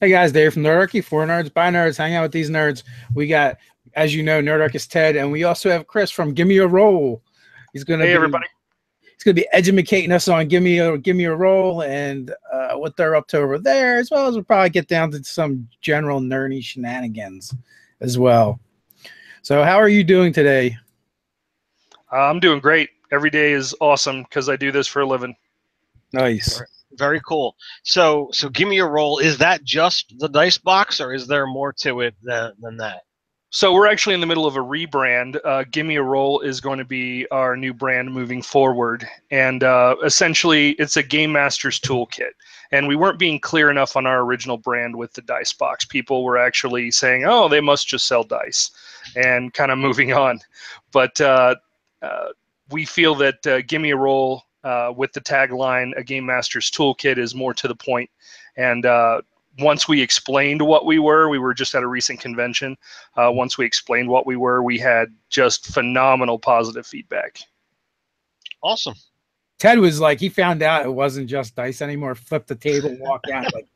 Hey guys, Dave from Nerdarchy, for nerds, by nerds, hang out with these nerds. We got, as you know, Nerdarchist Ted, and we also have Chris from Gimme a Roll. He's gonna Hey, be everybody. he's gonna be educating us on Gimme a Roll and what they're up to over there, as well as we'll probably get down to some general nerdy shenanigans as well. So, how are you doing today? I'm doing great. Every day is awesome because I do this for a living. Nice. Very cool. So give me a roll. Is that just the dice box, or is there more to it than that? So we're actually in the middle of a rebrand. Gimme a Roll is going to be our new brand moving forward, and essentially it's a game master's toolkit. And we weren't being clear enough on our original brand with the dice box. People were actually saying, "Oh, they must just sell dice," and kind of moving on. But we feel that Gimme a Roll with the tagline "A Game Master's Toolkit" is more to the point, and once we explained what we were just at a recent convention. Once we explained what we were, we had just phenomenal positive feedback. Awesome. Ted was like, he found out it wasn't just dice anymore, flipped the table, walked out, like,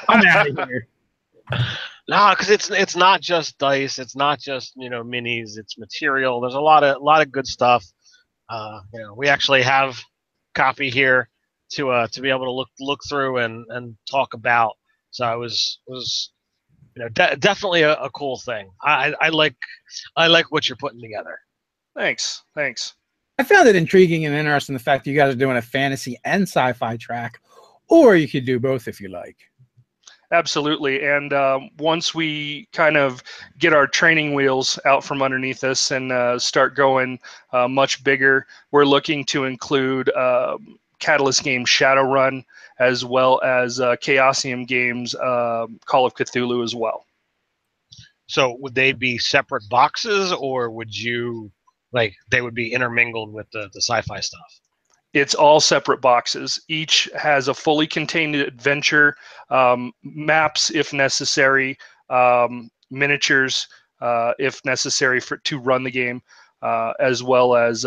I'm out of here. No, because it's not just dice. It's not just minis. It's material. There's a lot of good stuff. We actually have copy here to be able to look through and talk about. So it was definitely a cool thing. I like what you're putting together. Thanks. I found it intriguing and interesting the fact that you guys are doing a fantasy and sci-fi track, or you could do both if you like. Absolutely. And once we kind of get our training wheels out from underneath us and start going much bigger, we're looking to include Catalyst Games Shadowrun, as well as Chaosium Games Call of Cthulhu as well. So would they be separate boxes, or would you they would be intermingled with the sci-fi stuff? It's all separate boxes. Each has a fully contained adventure, maps if necessary, miniatures if necessary to run the game, as well as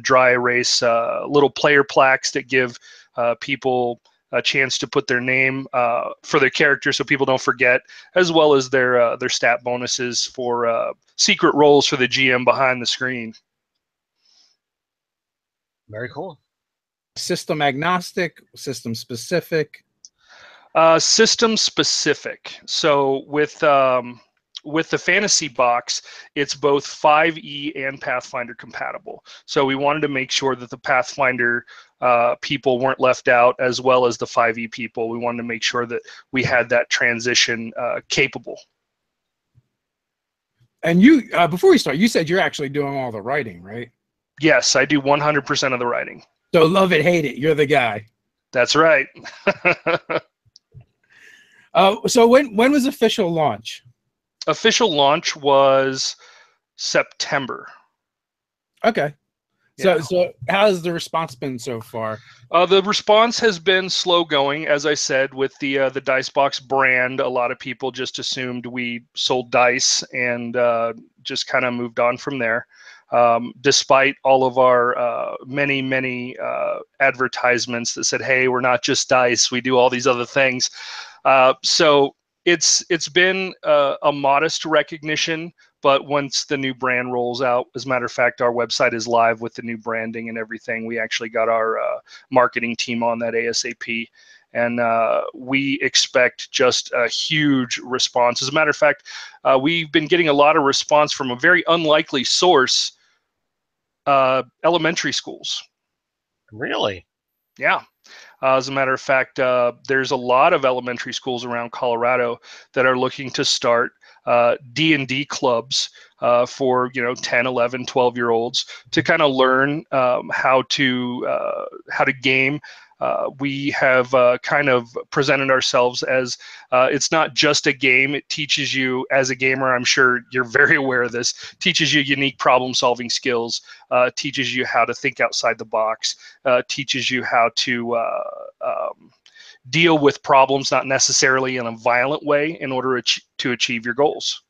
dry erase little player plaques that give people a chance to put their name for their character so people don't forget, as well as their stat bonuses for secret roles for the GM behind the screen. Very cool. System agnostic, system specific. System specific. So with the fantasy box, it's both 5e and Pathfinder compatible. So we wanted to make sure that the Pathfinder people weren't left out, as well as the 5e people. We wanted to make sure that we had that transition capable. And you, before we start, you said you're actually doing all the writing, right? Yes, I do 100% of the writing. So love it, hate it, you're the guy. That's right. So when was official launch? Official launch was September. Okay. Yeah. So how's the response been so far? The response has been slow going. As I said, with the Dicebox brand, a lot of people just assumed we sold dice and just kind of moved on from there. Despite all of our many advertisements that said, "Hey, we're not just dice; we do all these other things." So it's been a modest recognition. But once the new brand rolls out, as a matter of fact, our website is live with the new branding and everything. We actually got our marketing team on that ASAP. And we expect just a huge response. As a matter of fact, we've been getting a lot of response from a very unlikely source, elementary schools. Really? Yeah. As a matter of fact, there's a lot of elementary schools around Colorado that are looking to start D&D clubs for 10, 11, 12-year-olds to kind of learn how to game. We have kind of presented ourselves as it's not just a game. It teaches you, as a gamer, I'm sure you're very aware of this, teaches you unique problem-solving skills, teaches you how to think outside the box, teaches you how to deal with problems, not necessarily in a violent way, in order to achieve your goals.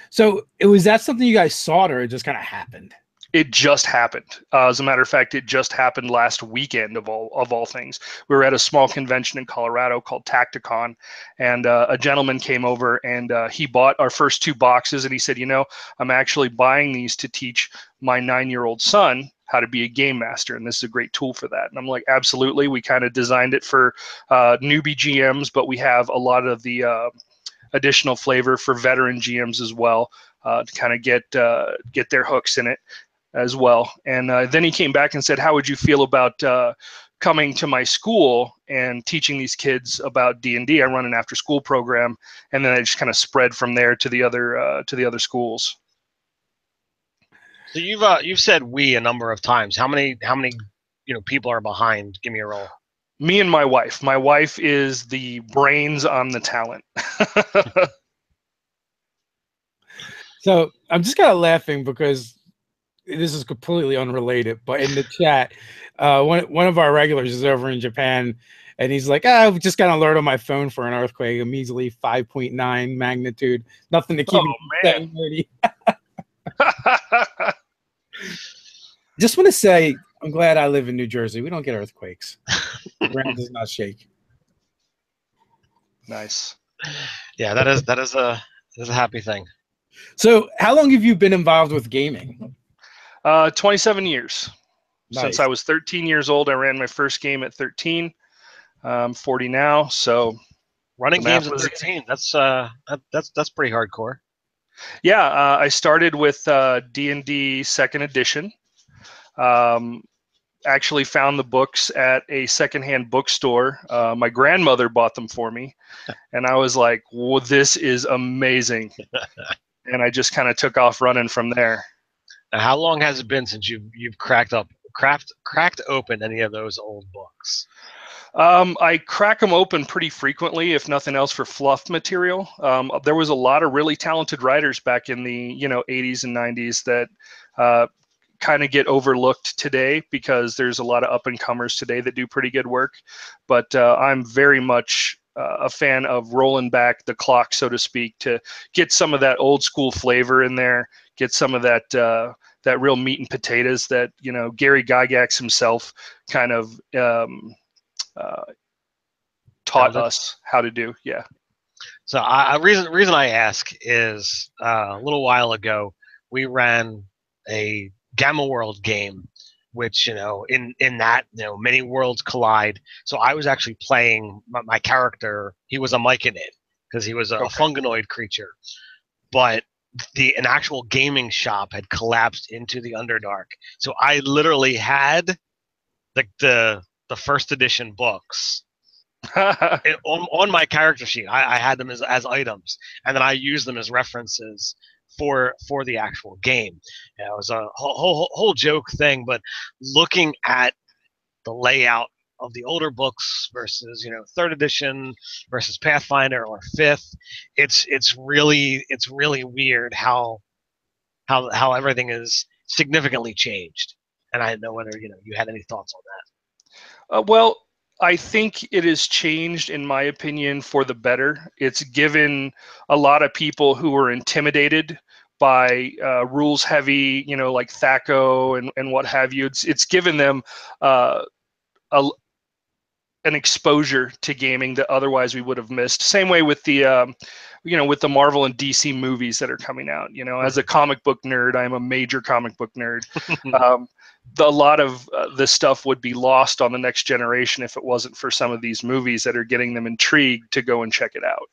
So was that something you guys sought, or it just kind of happened? It just happened. As a matter of fact, it just happened last weekend of all things. We were at a small convention in Colorado called Tacticon, and a gentleman came over and he bought our first 2 boxes, and he said, I'm actually buying these to teach my 9-year-old son how to be a game master, and this is a great tool for that. And I'm like, absolutely. We kind of designed it for newbie GMs, but we have a lot of the additional flavor for veteran GMs as well, to kind of get their hooks in it as well. And then he came back and said, how would you feel about coming to my school and teaching these kids about D&D? I run an after school program, and then I just kind of spread from there to the other schools. So you've said we a number of times. How many people are behind Gimme a Roll? Me and my wife. My wife is the brains on the talent. So I'm just kind of laughing because this is completely unrelated, but in the chat, one of our regulars is over in Japan, and he's like, I've just got an alert on my phone for an earthquake, a measly 5.9 magnitude. Nothing to keep me from staying nerdy. Just want to say, I'm glad I live in New Jersey. We don't get earthquakes. The ground does not shake. Nice. Yeah, that is a happy thing. So how long have you been involved with gaming? 27 years. Nice. Since I was 13 years old, I ran my first game at 13. I'm 40 now, so running games at 13. That's pretty hardcore. Yeah, I started with D&D Second Edition. Actually found the books at a secondhand bookstore. My grandmother bought them for me, and I was like, "Well, this is amazing," and I just kind of took off running from there. Now, how long has it been since you've cracked open any of those old books? I crack them open pretty frequently, if nothing else, for fluff material. There was a lot of really talented writers back in the 80s and 90s that kind of get overlooked today because there's a lot of up and comers today that do pretty good work. But I'm very much a fan of rolling back the clock, so to speak, to get some of that old school flavor in there, get some of that real meat and potatoes that Gary Gygax himself kind of taught us how to do. Yeah. So reason I ask is a little while ago we ran a Gamma World game, which in that many worlds collide. So I was actually playing my character. He was a myconid because he was a fungoid creature, but an actual gaming shop had collapsed into the Underdark. So I literally had the first edition books on my character sheet. I had them as items, and then I used them as references for the actual game. It was a whole joke thing, but looking at the layout of the older books versus third edition versus Pathfinder or fifth, it's really weird how everything is significantly changed. And I didn't know whether you had any thoughts on that. Well, I think it has changed, in my opinion, for the better. It's given a lot of people who were intimidated by rules heavy, like THAC0 and what have you. It's given them an exposure to gaming that otherwise we would have missed. Same way with the with the Marvel and DC movies that are coming out. As a comic book nerd, I'm a major comic book nerd. A lot of this stuff would be lost on the next generation if it wasn't for some of these movies that are getting them intrigued to go and check it out.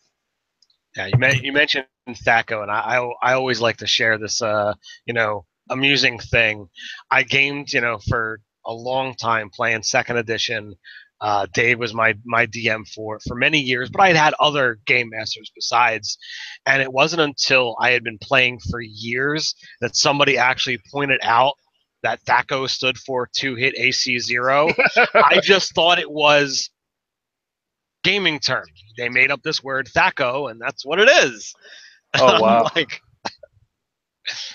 Yeah, you mentioned THAC0, and I always like to share this amusing thing. I gamed for a long time playing second edition. Dave was my DM for many years, but I had other game masters besides, and it wasn't until I had been playing for years that somebody actually pointed out that THAC0 stood for 2-hit AC 0. I just thought it was gaming term. They made up this word THAC0, and that's what it is. Oh wow!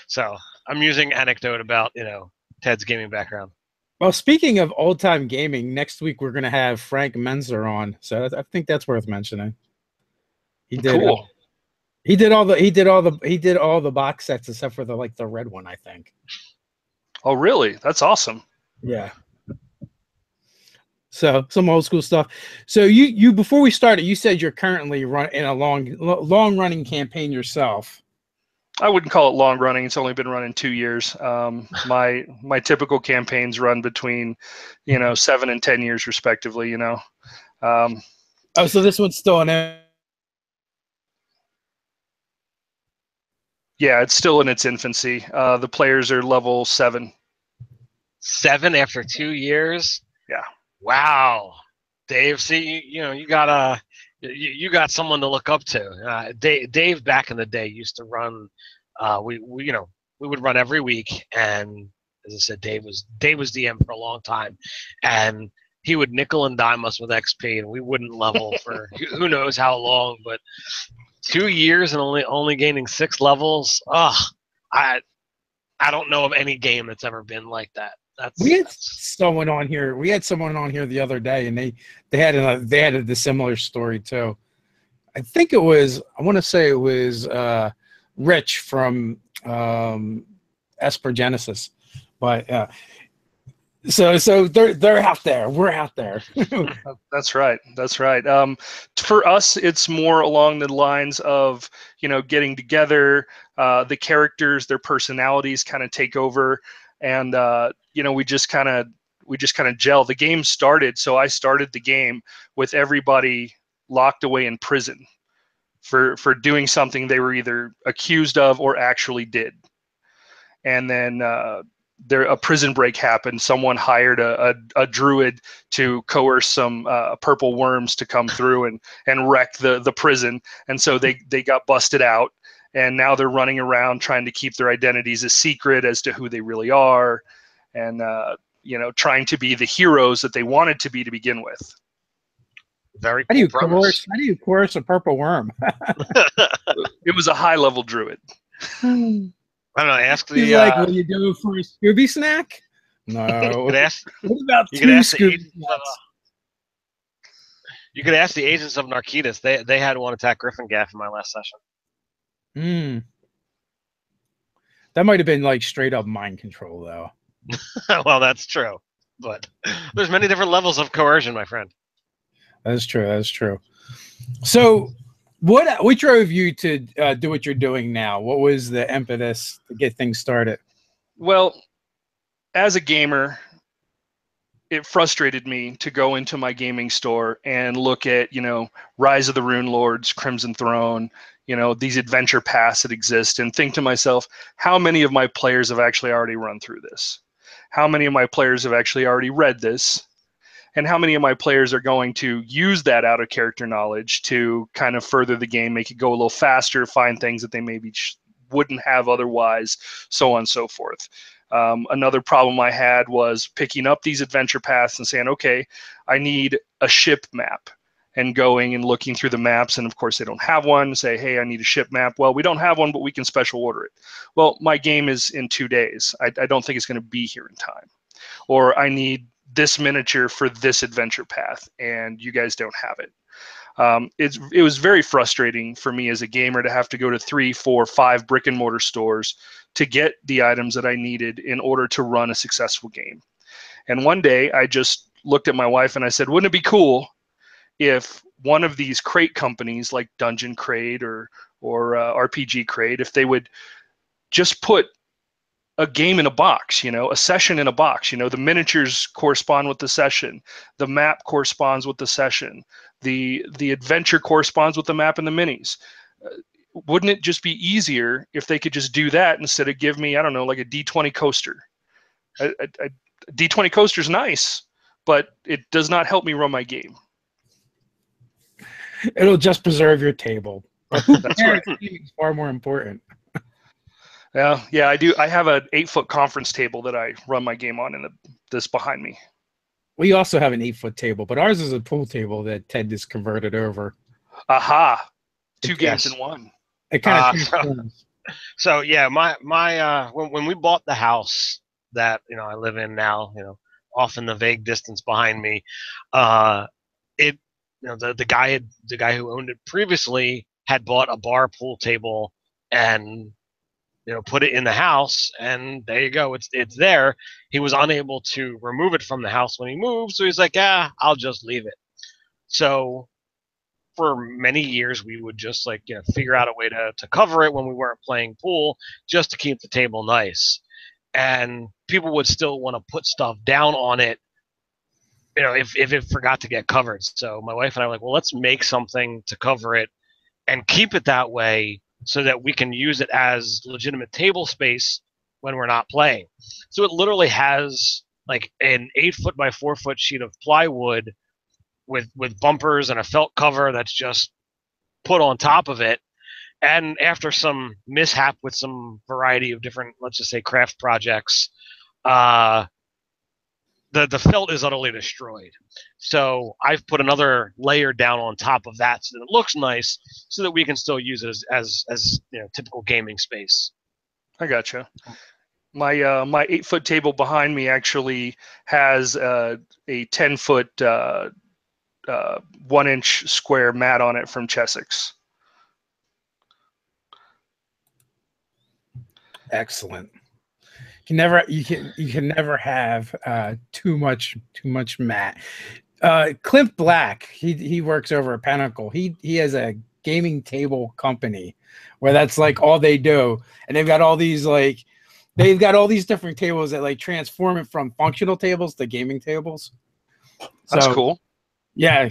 So I'm using anecdote about Ted's gaming background. Well, speaking of old time gaming, next week we're going to have Frank Menzer on, so I think that's worth mentioning. He did. Cool. He did all the box sets except for the red one, I think. Oh, really? That's awesome. Yeah. So some old school stuff. So you before we started, you said you're currently in a long running campaign yourself. I wouldn't call it long running. It's only been running 2 years. My typical campaigns run between, 7 and 10 years respectively. Um, Oh, so this one's still an. yeah, it's still in its infancy. The players are level 7. 7 after 2 years? Yeah. Wow. Dave, see, you got someone to look up to. Dave back in the day used to run. We would run every week, and as I said, Dave was DM for a long time, and he would nickel and dime us with XP, and we wouldn't level for who knows how long. But 2 years and only gaining 6 levels. I don't know of any game that's ever been like that. We had someone on here. We had someone on here the other day, and they had a similar story too. I think it was. I want to say it was Rich from Esper Genesis, but so they're out there. We're out there. That's right. That's right. For us, it's more along the lines of getting together. The characters, their personalities, kind of take over, and we just kind of gel. The game started, so I started the game with everybody locked away in prison for doing something they were either accused of or actually did, and then a prison break happened. Someone hired a druid to coerce some purple worms to come through and wreck the prison. And so they got busted out, and now they're running around trying to keep their identities a secret as to who they really are, and trying to be the heroes that they wanted to be to begin with. Very cool. How do you coerce a purple worm? It was a high-level druid. I don't know. Ask the. He's like, what do you do for a Scooby snack? No. What about two Scooby snacks? You could ask the agents of Narcitus. They had one attack Griffin Gaff in my last session. That might have been like straight up mind control, though. Well, that's true, but there's many different levels of coercion, my friend. That's true. That's true. So, what drove you to do what you're doing now? What was the impetus to get things started? Well, as a gamer, it frustrated me to go into my gaming store and look at, Rise of the Rune Lords, Crimson Throne, these adventure paths that exist, and think to myself, how many of my players have actually already run through this? How many of my players have actually already read this? And how many of my players are going to use that out of character knowledge to kind of further the game, make it go a little faster, find things that they maybe wouldn't have otherwise, so on and so forth. Another problem I had was picking up these adventure paths and saying, okay, I need a ship map, and going and looking through the maps, and of course they don't have one. Say, hey, I need a ship map. Well, we don't have one, but we can special order it. Well, my game is in 2 days. I don't think it's going to be here in time. Or I need this miniature for this adventure path, and you guys don't have it. It was very frustrating for me as a gamer to have to go to 3, 4, 5 brick and mortar stores to get the items that I needed in order to run a successful game. And one day I just looked at my wife and I said, wouldn't it be cool if one of these crate companies like Dungeon Crate or RPG Crate, if they would just put a game in a box, a session in a box, the miniatures correspond with the session, the map corresponds with the session, the adventure corresponds with the map and the minis. Wouldn't it just be easier if they could just do that instead of give me, I don't know, like a D20 coaster? A D20 coaster is nice, but it does not help me run my game. It'll just preserve your table. That's right. It's far more important. Yeah, I do. I have an 8-foot conference table that I run my game on, and this behind me. We also have an 8-foot table, but ours is a pool table that Ted just converted over. Aha! 2 games in one. It kind of so yeah, my when we bought the house that I live in now, off in the vague distance behind me, the guy who owned it previously had bought a bar pool table and put it in the house, and there you go. It's there. He was unable to remove it from the house when he moved, so he's like, yeah, I'll just leave it. So for many years, we would just figure out a way to cover it when we weren't playing pool, just to keep the table nice. And people would still want to put stuff down on it, if it forgot to get covered. So my wife and I were like, well, let's make something to cover it and keep it that way so that we can use it as legitimate table space when we're not playing. So it literally has like an 8-foot by 4-foot sheet of plywood with bumpers and a felt cover that's just put on top of it. And after some mishap with some variety of different, let's just say, craft projects, the felt is utterly destroyed. So I've put another layer down on top of that so that it looks nice, so that we can still use it as typical gaming space. I gotcha. My 8-foot table behind me actually has a 10-foot 1-inch square mat on it from Chessex. Excellent. You can never have too much mat. Clint Black, he works over at Pinnacle. He has a gaming table company where that's like all they do, and they've got all these different tables that like transform it from functional tables to gaming tables. That's cool. Yeah.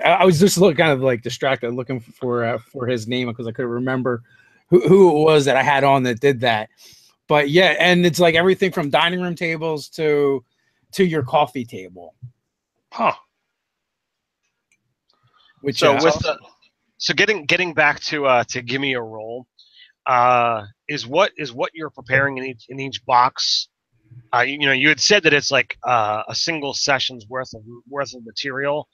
I was just kind of like distracted looking for his name because I couldn't remember who it was that I had on that did that. But yeah, and it's like everything from dining room tables to your coffee table. Huh. Which so getting back to Gimme a Roll, is what you're preparing in each box. You had said that it's like a single session's worth of material.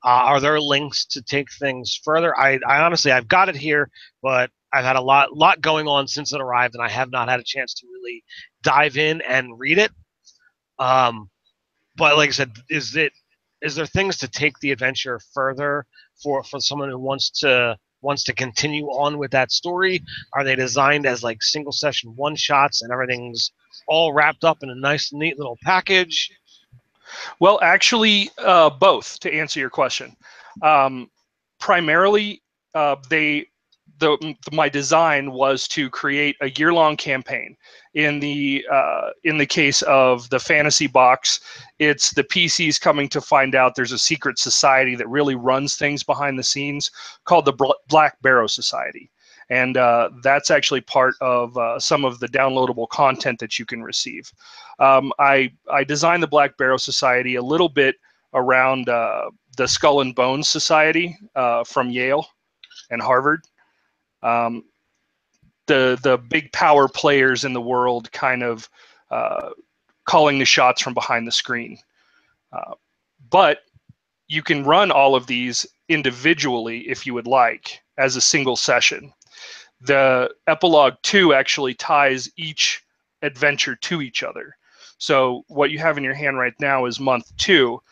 Are there links to take things further? I honestly, I've got it here, but I've had a lot going on since it arrived, and I have not had a chance to really dive in and read it. But like I said, is there things to take the adventure further for someone who wants to continue on with that story? Are they designed as like single session one shots and everything's all wrapped up in a nice, neat little package? Well, actually, both, to answer your question. Primarily, my design was to create a year-long campaign. In the case of the fantasy box, it's the PCs coming to find out there's a secret society that really runs things behind the scenes called the Black Barrow Society. And that's actually part of some of the downloadable content that you can receive. I designed the Black Barrow Society a little bit around the Skull and Bones Society from Yale and Harvard. The big power players in the world kind of calling the shots from behind the screen. But you can run all of these individually if you would like as a single session. The Epilogue 2 actually ties each adventure to each other. So what you have in your hand right now is month 2,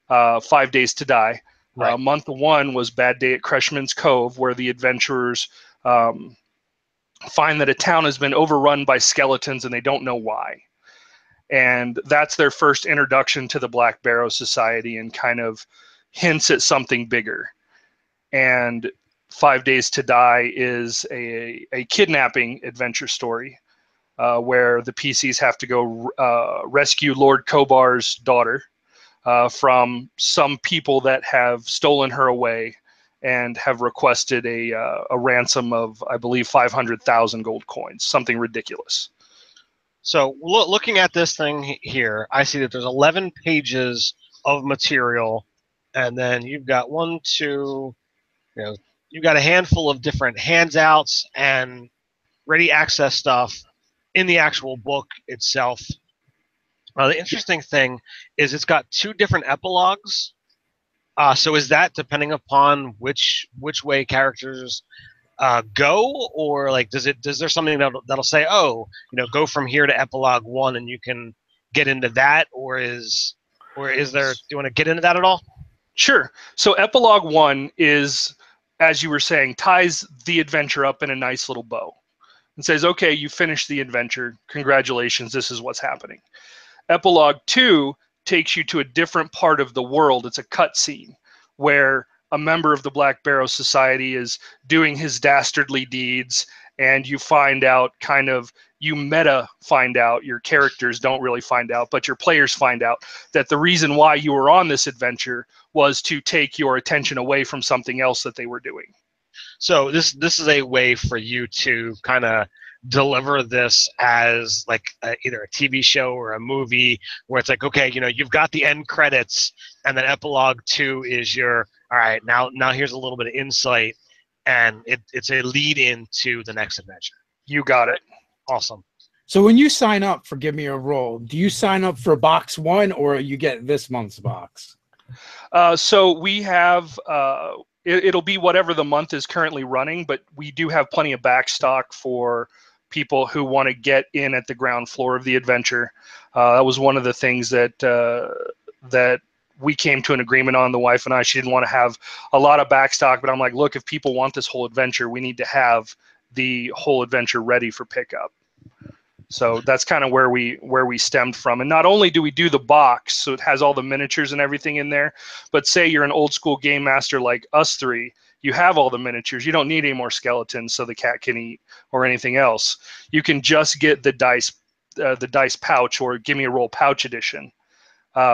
5 Days to Die. Right. Month 1 was Bad Day at Creshman's Cove, where the adventurers find that a town has been overrun by skeletons and they don't know why. And that's their first introduction to the Black Barrow Society and kind of hints at something bigger. And 5 Days to Die is a kidnapping adventure story where the PCs have to go rescue Lord Kobar's daughter from some people that have stolen her away and have requested a ransom of, I believe, 500,000 gold coins, something ridiculous. So looking at this thing here, I see that there's 11 pages of material, and then you've got you've got a handful of different handouts and ready access stuff in the actual book itself. The interesting thing is it's got 2 different epilogues. So is that depending upon which way characters go, or like is there something that'll say, oh, go from here to Epilogue 1 and you can get into that, or is there? Do you want to get into that at all? Sure. So Epilogue 1 is, as you were saying, ties the adventure up in a nice little bow. and says, okay, you finished the adventure. Congratulations, this is what's happening. Epilogue 2 takes you to a different part of the world. It's a cutscene where a member of the Black Barrow Society is doing his dastardly deeds, and you find out you meta find out, your characters don't really find out, but your players find out that the reason why you were on this adventure was to take your attention away from something else that they were doing. So this is a way for you to kind of deliver this as like either a TV show or a movie, where it's like, okay, you've got the end credits, and then epilogue 2 is your, all right, now here's a little bit of insight, and it's a lead into the next adventure. You got it. Awesome. So when you sign up for Give Me a Roll, do you sign up for box 1 or you get this month's box? So we have, it'll be whatever the month is currently running, but we do have plenty of backstock for people who want to get in at the ground floor of the adventure. That was one of the things that we came to an agreement on, the wife and I. She didn't want to have a lot of backstock, but I'm like, look, if people want this whole adventure, we need to have the whole adventure ready for pickup. So that's kind of where we stemmed from. And not only do we do the box, so it has all the miniatures and everything in there, but say you're an old school game master like us three, you have all the miniatures. You don't need any more skeletons so the cat can eat or anything else. You can just get the dice pouch, or Give Me a Roll pouch edition,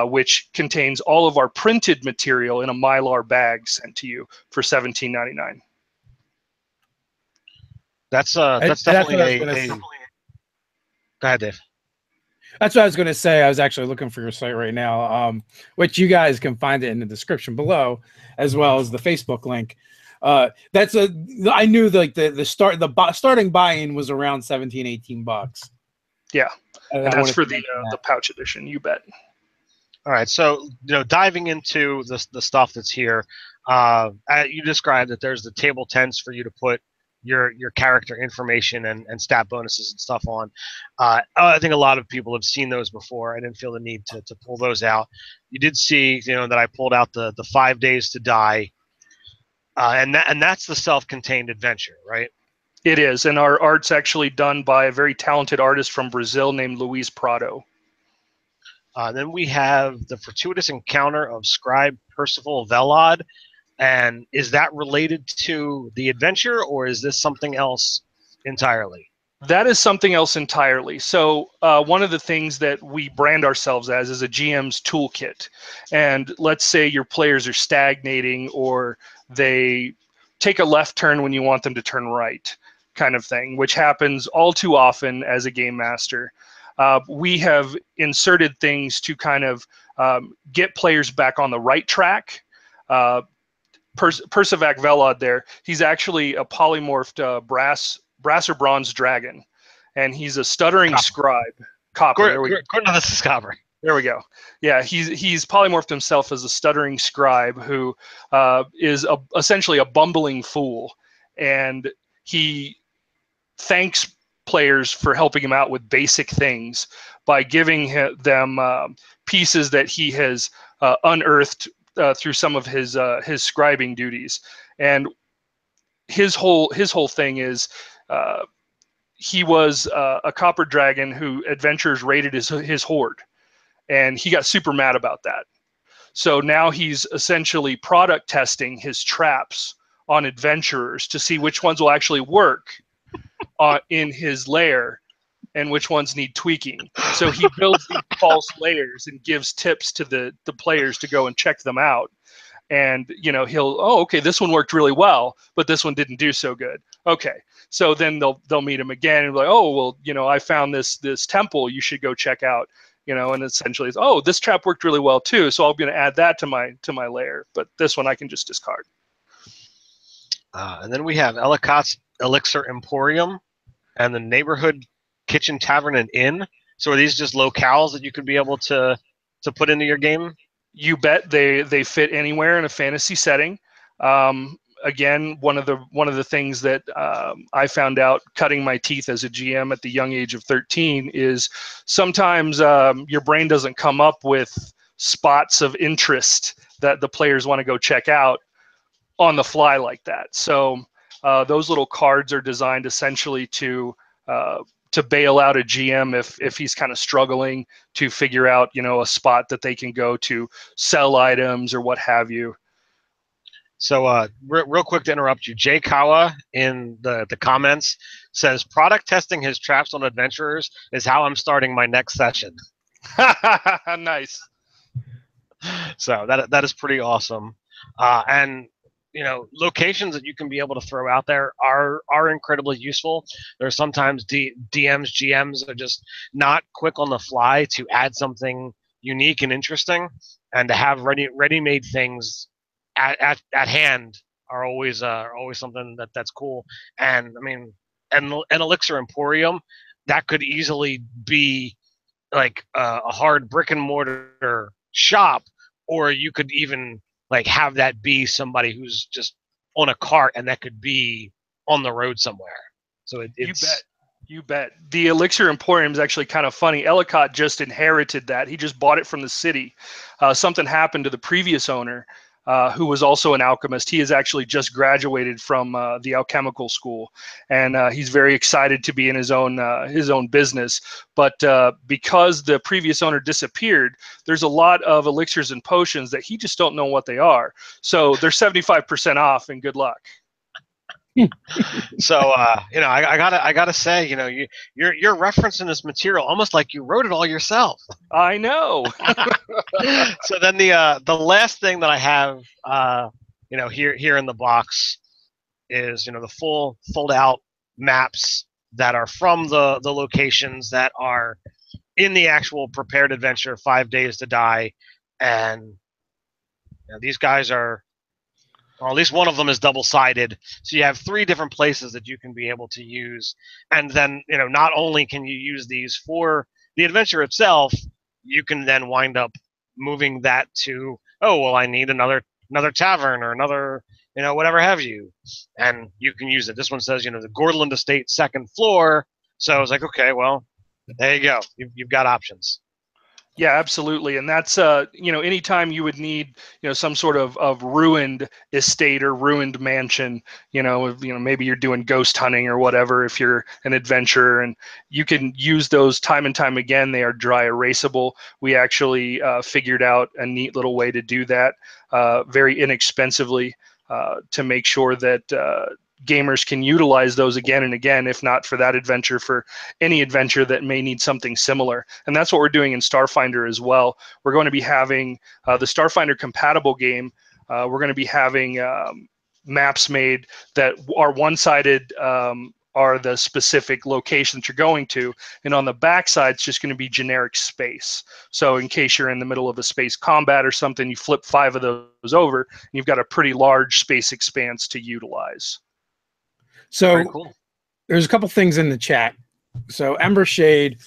which contains all of our printed material in a Mylar bag sent to you for $17.99. That's definitely Go ahead, Dave. That's what I was going to say. I was actually looking for your site right now, which you guys can find it in the description below, as well as the Facebook link. I knew the starting buy-in was around $17-18. Yeah, and that's for the pouch edition. You bet. All right, so diving into the stuff that's here, you described that there's the table tents for you to put your character information and stat bonuses and stuff on. I think a lot of people have seen those before. I didn't feel the need to pull those out. You did see that I pulled out the 5 days to die, and that's the self-contained adventure, right? It is, and our art's actually done by a very talented artist from Brazil named Luis Prado. Then we have the fortuitous encounter of Scribe Percival Velod. And is that related to the adventure, or is this something else entirely? That is something else entirely. So one of the things that we brand ourselves as is a GM's toolkit. And let's say your players are stagnating, or they take a left turn when you want them to turn right, kind of thing, which happens all too often as a game master. We have inserted things to kind of get players back on the right track. Percivac Velod there, he's actually a polymorphed brass or bronze dragon, and he's a stuttering scribe. Copper. This is copper. There we go. Yeah, he's polymorphed himself as a stuttering scribe who is essentially a bumbling fool, and he thanks players for helping him out with basic things by giving them pieces that he has unearthed through some of his scribing duties. And his whole thing is he was a copper dragon who adventurers raided his hoard, and he got super mad about that. So now he's essentially product testing his traps on adventurers to see which ones will actually work in his lair and which ones need tweaking. So he builds these false layers and gives tips to the players to go and check them out. And okay, this one worked really well, but this one didn't do so good. Okay, so then they'll meet him again and be like, oh well, I found this temple you should go check out. And essentially it's, oh, this trap worked really well too, so I'm going to add that to my layer, but this one I can just discard. And then we have Ellicott's Elixir Emporium and the Neighborhood Kitchen, Tavern, and Inn. So are these just locales that you could be able to put into your game? You bet. They fit anywhere in a fantasy setting. Again, one of the things that I found out cutting my teeth as a GM at the young age of 13 is sometimes your brain doesn't come up with spots of interest that the players want to go check out on the fly like that. So those little cards are designed essentially to to bail out a GM if he's kind of struggling to figure out, a spot that they can go to sell items or what have you. So real quick to interrupt you, Jay Kawa in the comments says, product testing his traps on adventurers is how I'm starting my next session. Nice. So that is pretty awesome. And locations that you can be able to throw out there are incredibly useful. There's sometimes DMs, GMs are just not quick on the fly to add something unique and interesting, and to have ready-made things at hand are always something that's cool. And I mean, an Elixir Emporium, that could easily be like a hard brick and mortar shop, or you could even like have that be somebody who's just on a cart, and that could be on the road somewhere. So it's You bet. The Elixir Emporium is actually kind of funny. Ellicott just inherited that. He just bought it from the city. Something happened to the previous owner, who was also an alchemist. He has actually just graduated from the alchemical school, and he's very excited to be in his own business. But because the previous owner disappeared, there's a lot of elixirs and potions that he just don't know what they are. So they're 75% off, and good luck. So I gotta say, you're referencing this material almost like you wrote it all yourself. I know. So then the last thing that I have here in the box is the full fold out maps that are from the locations that are in the actual prepared adventure 5 Days to Die, and these guys are, or at least one of them is double-sided, so you have 3 different places that you can be able to use. And then not only can you use these for the adventure itself, you can then wind up moving that to, oh well, I need another tavern or another whatever have you, and you can use it. This one says the Gordland Estate 2nd floor, so I was like, okay, well, there you go, you've got options. Yeah, absolutely. And that's, anytime you would need, some sort of ruined estate or ruined mansion, maybe you're doing ghost hunting or whatever, if you're an adventurer, and you can use those time and time again. They are dry erasable. We actually figured out a neat little way to do that very inexpensively to make sure that gamers can utilize those again and again, if not for that adventure, for any adventure that may need something similar. And that's what we're doing in Starfinder as well. We're going to be having the Starfinder compatible game. We're going to be having maps made that are one-sided, are the specific location that you're going to, and on the back side it's just going to be generic space. So in case you're in the middle of a space combat or something, you flip 5 of those over, and you've got a pretty large space expanse to utilize. So very cool. There's a couple things in the chat. So Ember Shade,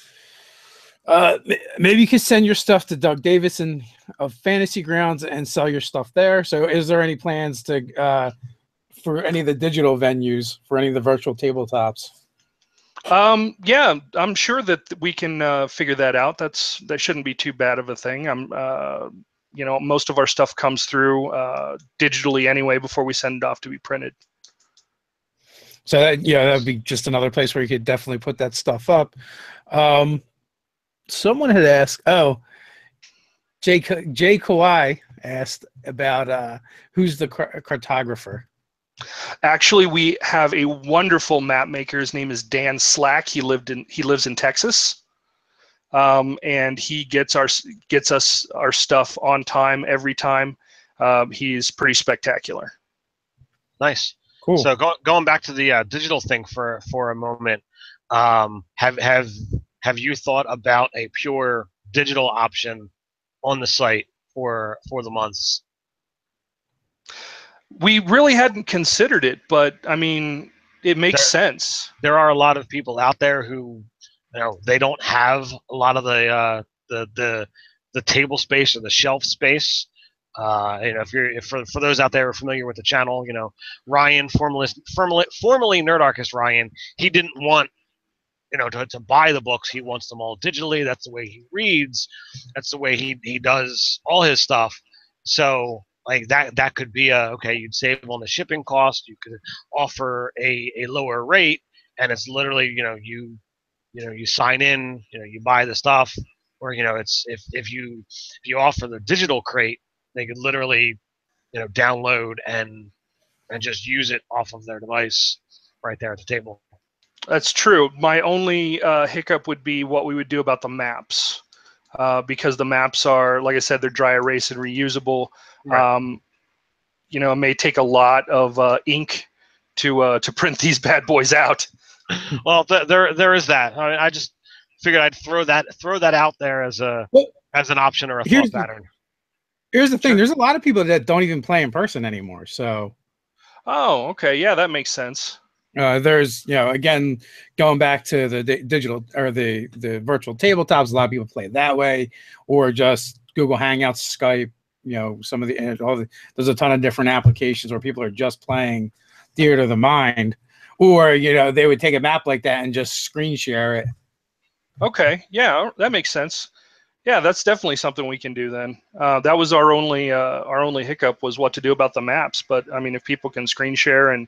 maybe you could send your stuff to Doug Davison of Fantasy Grounds and sell your stuff there. So is there any plans to for any of the digital venues, for any of the virtual tabletops? Yeah, I'm sure that we can figure that out. That shouldn't be too bad of a thing. Most of our stuff comes through digitally anyway before we send it off to be printed. So that'd be just another place where you could definitely put that stuff up. Someone had asked, Jay Kawai asked about who's the cartographer. Actually, we have a wonderful map maker. His name is Dan Slack. He lives in Texas, and he gets us our stuff on time every time. He's pretty spectacular. Nice. Cool. So going back to the digital thing for a moment, have you thought about a pure digital option on the site for the months? We really hadn't considered it, but I mean, it makes sense. There are a lot of people out there who, they don't have a lot of the table space or the shelf space. If for those out there who are familiar with the channel, Ryan, formerly Nerdarchy Ryan, he didn't want to buy the books. He wants them all digitally. That's the way he reads. That's the way he does all his stuff. So like that could be okay, you'd save on the shipping cost. You could offer a lower rate, and it's literally, you sign in, you buy the stuff, or it's if you offer the digital crate, they could literally download and just use it off of their device right there at the table. That's true. My only hiccup would be what we would do about the maps, because the maps are, like I said, they're dry erase and reusable. Right. It may take a lot of ink to print these bad boys out. Well, there is that. I just figured I'd throw that out there as an option or a thought pattern. Here's the thing: there's a lot of people that don't even play in person anymore. So. Oh, okay, yeah, that makes sense. There's, again, going back to the digital or the virtual tabletops, a lot of people play it that way, or just Google Hangouts, Skype. Some of there's a ton of different applications where people are just playing Theater of the Mind, or they would take a map like that and just screen share it. Okay, yeah, that makes sense. Yeah, that's definitely something we can do then. That was our only hiccup, was what to do about the maps. But I mean, if people can screen share and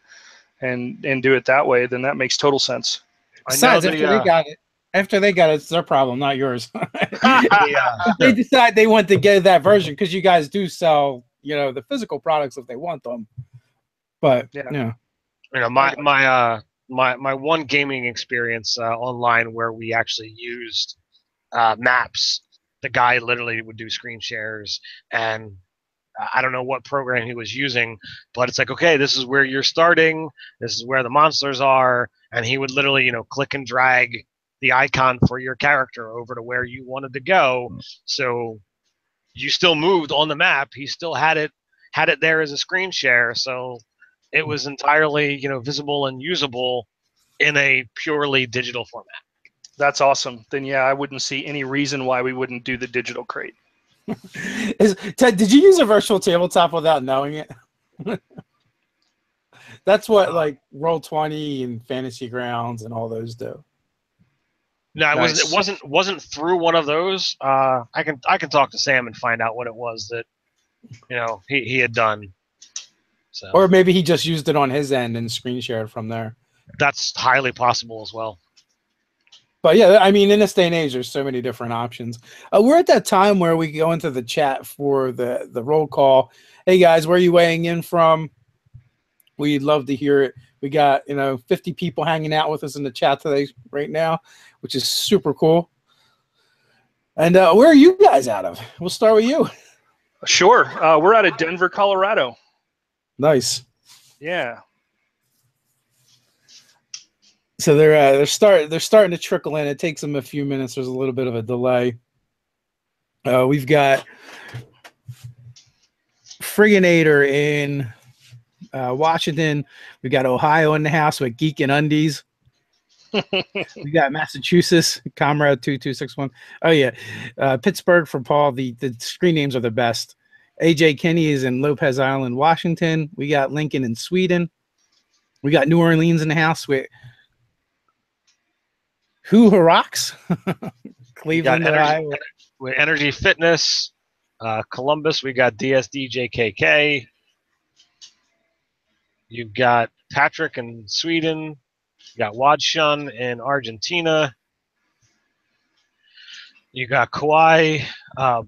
do it that way, then that makes total sense. Besides, after they got it, it's their problem, not yours. They decide they want to get that version, because you guys do sell, the physical products if they want them. But my one gaming experience online where we actually used maps. The guy literally would do screen shares, and I don't know what program he was using, but it's like, okay, this is where you're starting, this is where the monsters are, and he would literally, click and drag the icon for your character over to where you wanted to go. So you still moved on the map. He still had it there as a screen share, so it was entirely, visible and usable in a purely digital format. That's awesome. Then yeah, I wouldn't see any reason why we wouldn't do the digital crate. Ted, did you use a virtual tabletop without knowing it? That's what like Roll20 and Fantasy Grounds and all those do. No, nice. It wasn't through one of those. I can talk to Sam and find out what it was that he had done. So. Or maybe he just used it on his end and screen shared from there. That's highly possible as well. But yeah, I mean, in this day and age, there's so many different options. We're at that time where we go into the chat for the roll call. Hey guys, where are you weighing in from? We'd love to hear it. We got 50 people hanging out with us in the chat today right now, which is super cool. And where are you guys out of? We'll start with you. Sure. We're out of Denver, Colorado. Nice. Yeah. So they're starting to trickle in. It takes them a few minutes. There's a little bit of a delay. We've got Frigginator in Washington. We got Ohio in the house with Geek and Undies. We got Massachusetts, Comrade 2261. Oh yeah, Pittsburgh for Paul. The screen names are the best. AJ Kinney is in Lopez Island, Washington. We got Lincoln in Sweden. We got New Orleans in the house with Who Rocks? Cleveland, Ohio. With Energy Fitness, Columbus, we got DSDJKK. You've got Patrick in Sweden. You got Wadshun in Argentina. You got Kawhi,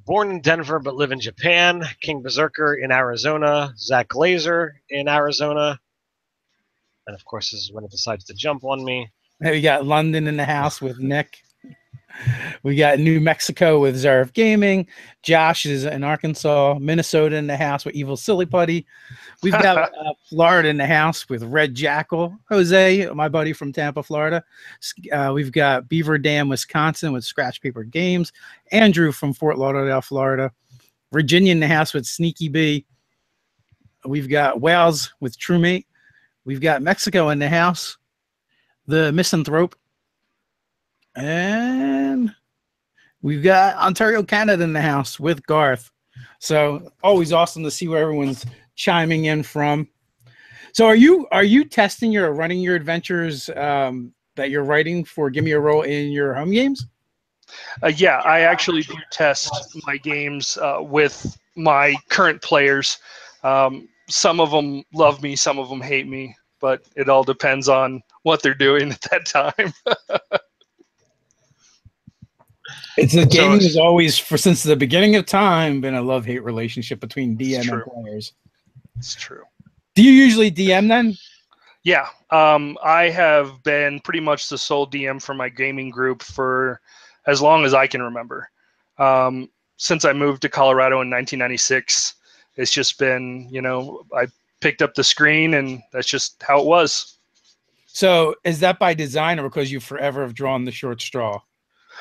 born in Denver but live in Japan. King Berserker in Arizona. Zach Glazer in Arizona. And of course, this is when it decides to jump on me. We got London in the house with Nick. We got New Mexico with Zarif Gaming. Josh is in Arkansas. Minnesota in the house with Evil Silly Putty. We've got Florida in the house with Red Jackal. Jose, my buddy from Tampa, Florida. We've got Beaver Dam, Wisconsin with Scratch Paper Games. Andrew from Fort Lauderdale, Florida. Virginia in the house with Sneaky B. We've got Wales with Truemate. We've got Mexico in the house. The Misanthrope. And we've got Ontario, Canada in the house with Garth. So always awesome to see where everyone's chiming in from. So are you testing your running your adventures that you're writing for Gimme a Roll in your home games? Yeah, I actually do test my games with my current players. Some of them love me, some of them hate me, but it all depends on what they're doing at that time. It's a gaming has always, since the beginning of time, been a love-hate relationship between DM and players. It's true. Do you usually DM then? Yeah, I have been pretty much the sole DM for my gaming group for as long as I can remember. Since I moved to Colorado in 1996, it's just been, I picked up the screen, and that's just how it was. So is that by design, or because you forever have drawn the short straw?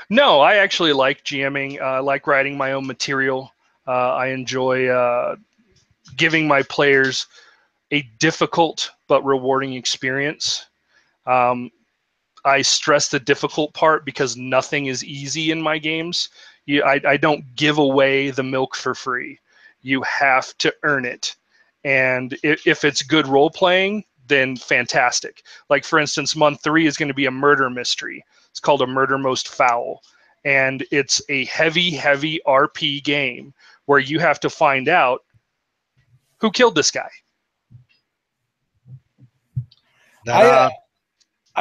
No, I actually like GMing. I like writing my own material. I enjoy giving my players a difficult but rewarding experience. I stress the difficult part because nothing is easy in my games. I don't give away the milk for free. You have to earn it. And if it's good role playing, then fantastic. Like, for instance, month 3 is going to be a murder mystery. It's called A Murder Most Foul. And it's a heavy, heavy RP game where you have to find out who killed this guy. I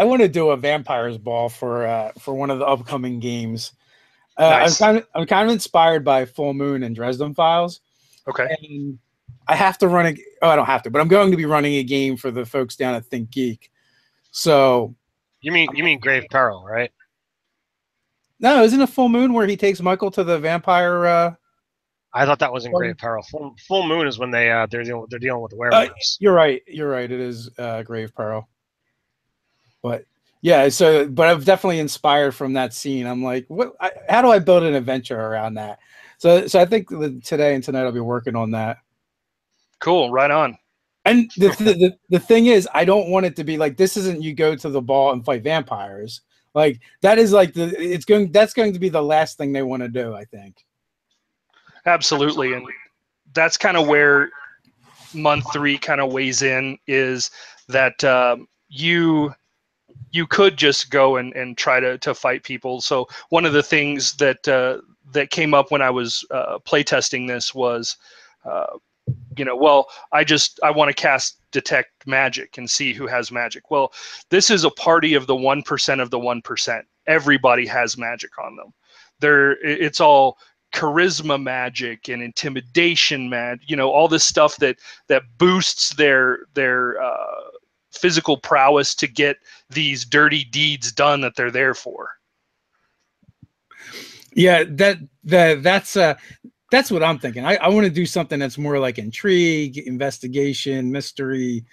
want to do a vampires ball for one of the upcoming games. Nice. I'm kind of inspired by Full Moon and Dresden Files. Okay. And I have to run I don't have to, but I'm going to be running a game for the folks down at Think Geek. So you mean Grave Peril, right? No, isn't it Full Moon where he takes Michael to the vampire? I thought that was in Grave Peril. Full Moon is when they're dealing with werewolves. You're right. It is Grave Peril. But yeah, but I'm definitely inspired from that scene. I'm like, how do I build an adventure around that? So I think today and tonight I'll be working on that. Cool, right on. And the thing is, I don't want it to be like, this isn't you go to the ball and fight vampires. Like, that is like that's going to be the last thing they want to do, I think. Absolutely. And that's kind of where month 3 kind of weighs in, is that you could just go and try to fight people. So one of the things that came up when I was playtesting this was, I want to cast Detect Magic and see who has magic. Well, this is a party of the 1% of the 1%. Everybody has magic on them. It's all charisma magic and intimidation magic, all this stuff that boosts their physical prowess to get these dirty deeds done that they're there for. Yeah, that's what I'm thinking. I want to do something that's more like intrigue, investigation, mystery.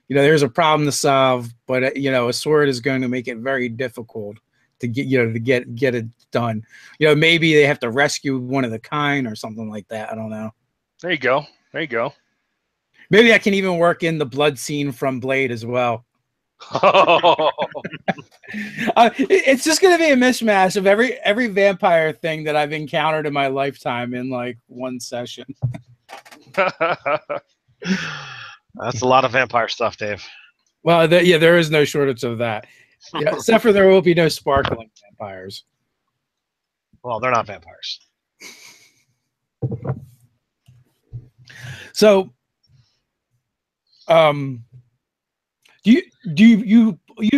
There's a problem to solve, but a sword is going to make it very difficult to get it done. Maybe they have to rescue one of the kind or something like that. I don't know. There you go. Maybe I can even work in the blood scene from Blade as well. It's just going to be a mishmash of every vampire thing that I've encountered in my lifetime in like one session. That's a lot of vampire stuff, Dave. Well, there is no shortage of that. Yeah, except for there will be no sparkling vampires. Well, they're not vampires. So, you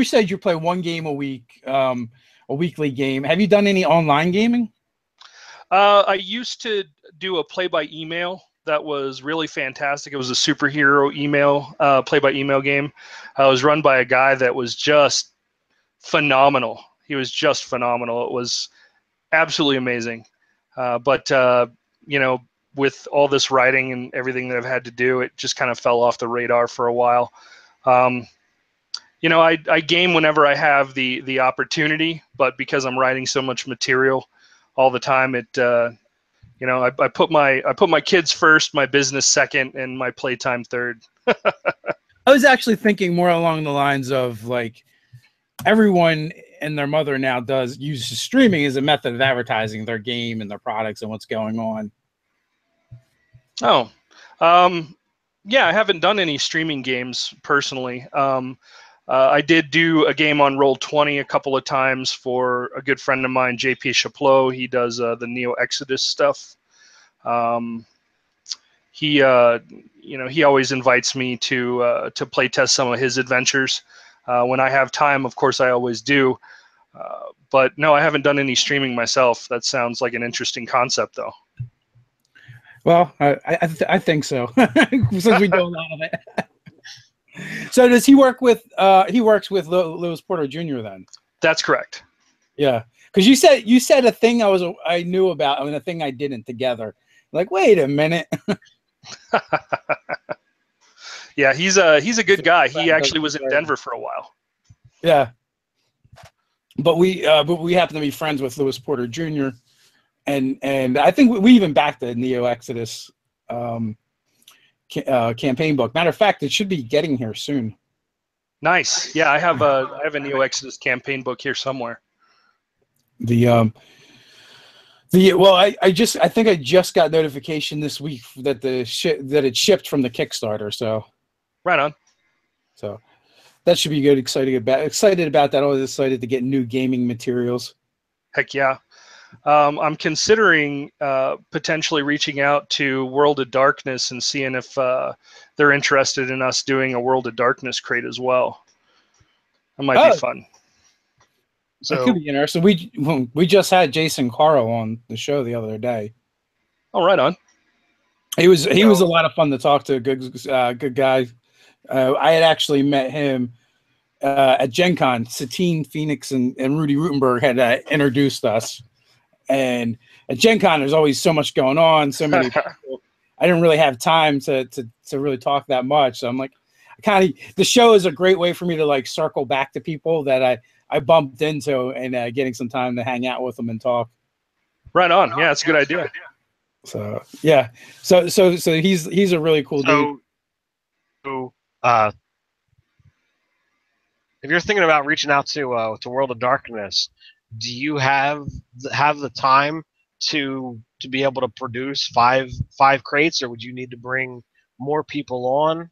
said you play one game a week, a weekly game. Have you done any online gaming? I used to do a play-by-email that was really fantastic. It was a superhero email, play-by-email game. It was run by a guy that was just phenomenal. He was just phenomenal. It was absolutely amazing. But with all this writing and everything that I've had to do, it just kind of fell off the radar for a while. I game whenever I have the opportunity, but because I'm writing so much material all the time, I put my kids first, my business second, and my playtime third. I was actually thinking more along the lines of like everyone and their mother now uses streaming as a method of advertising their game and their products and what's going on. Oh, yeah, I haven't done any streaming games personally. I did do a game on Roll20 a couple of times for a good friend of mine, JP Chaplot. He does the Neo Exodus stuff. He always invites me to play test some of his adventures. When I have time, of course, I always do. But no, I haven't done any streaming myself. That sounds like an interesting concept, though. Well, I think so, since we do a lot of it. So does he work with? He works with Lewis Porter Jr. then? That's correct. Yeah, because you said a thing I knew about, I mean, a thing I didn't together. Like, wait a minute. Yeah, he's a good guy. He actually was in Denver for a while. Yeah, but we happen to be friends with Lewis Porter Jr. and I think we even backed the Neo Exodus campaign book. Matter of fact, it should be getting here soon. Nice. Yeah, I have a Neo Exodus campaign book here somewhere. I think I just got notification this week that that it shipped from the Kickstarter. So right on. So that should be good. Excited about that. Always excited to get new gaming materials. Heck yeah. I'm considering potentially reaching out to World of Darkness and seeing if they're interested in us doing a World of Darkness crate as well. That might be fun. So that could be interesting. We just had Jason Caro on the show the other day. Oh, right on. He was a lot of fun to talk to. Good guy. I had actually met him at Gen Con. Satine Phoenix and Rudy Rutenberg had introduced us. And at Gen Con, there's always so much going on, so many people. I didn't really have time to really talk that much. So I'm like, the show is a great way for me to like circle back to people that I bumped into and getting some time to hang out with them and talk. Right on. Yeah, that's a good idea. So yeah, so he's a really cool dude. So, if you're thinking about reaching out to World of Darkness, do you have the time to be able to produce five crates, or would you need to bring more people on?